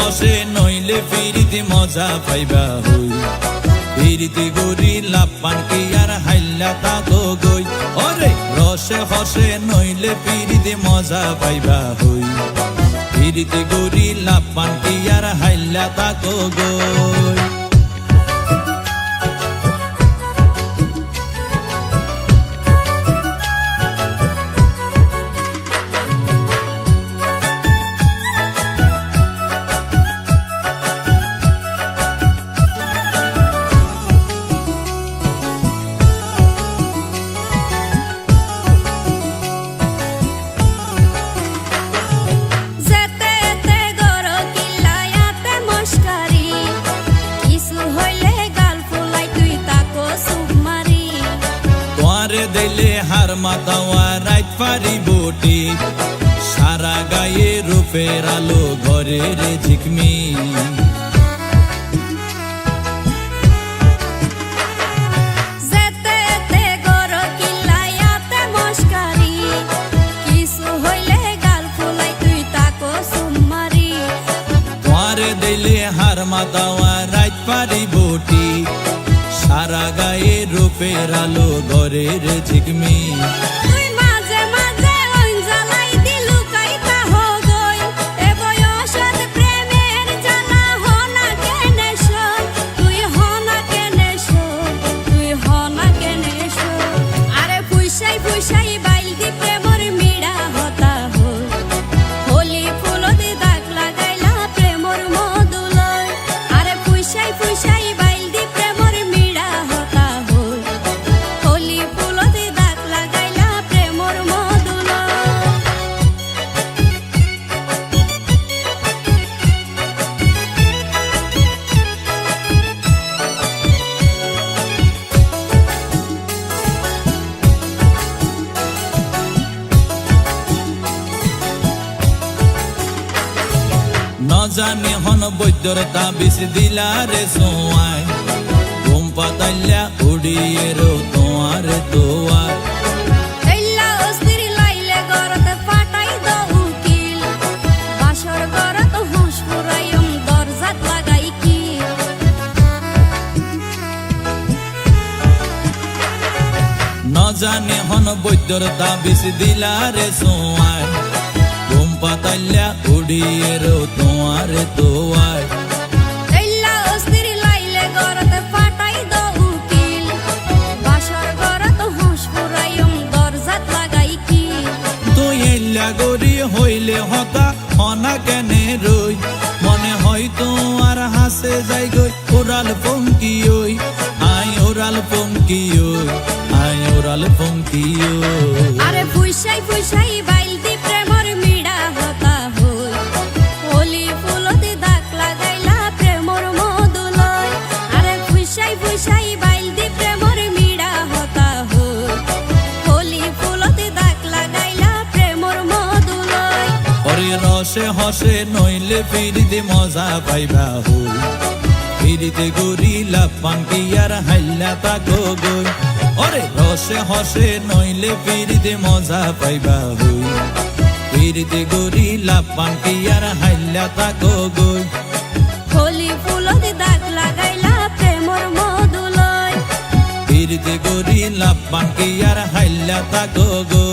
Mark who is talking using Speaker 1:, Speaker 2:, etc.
Speaker 1: হসে নইলে ফিরিতে মজা পাইবা হই ফিরিতে গরি লাপান কি আর হাইলা তাকো গই ওরে রসে হসে নইলে ফিরিতে মজা পাইবা হই ফিরিতে গরি লাপান কি আর হাইলা তাকো গই দিলে হার মাতাওয়া রাইত পারি বটি সারা গায়ে রূপের আলো ঘরে রে ঝিকমি দিলে হার মাতাওয়া রাইত পারি বটি সারা গায়ে রূপের আলো ঘরের ঝিকমি জানি হন বৈদ্যর তাবিজ দিলারে সোয়াই ঘুম পাতাইলা উড়িয়ে রো তোমার দোয়ার জানি হন বৈদ্যর তাবিজ দিলারে সোয়াই ঘুম পাতাইলা উড়িয়ে রো তোমার দোয়ার গরি হইলে হতা হনা কেনে রই মনে হয় তোমার হাসে যাই গই ওরাল পঙ্কি ওই আই ওরাল পঙ্কি ওই আই ওরাল পঙ্কি ওই
Speaker 2: আরে ফুইসাই ফুইসাই বাইল দি প্রেমর মিড়া হতা হই হোলি ফুলতে দাগ লাগাইলা প্রেমর মধুলয় আরে ফুইসাই ফুইসাই বাইল দি প্রেমর মিড়া হতা হই হোলি ফুলতে দাগ লাগাইলা প্রেমর মধুলয়
Speaker 1: ওরে রসে হসে নইলে ফিরিতে মজা পাইবা হই ফিরিতে গরি লাপান কি আর হাইলা তাকো গই ওরে রসে হসে নইলে ফিরিতে মজা পাইবা হই ফিরিতে গরি লাপান কি আর হাইলা তাকো গই
Speaker 2: হোলি ফুলতে দাগ লাগাইলা প্রেমর মধুলয়
Speaker 1: ফিরিতে গরি লাপান কি আর হাইলা তাকো গই।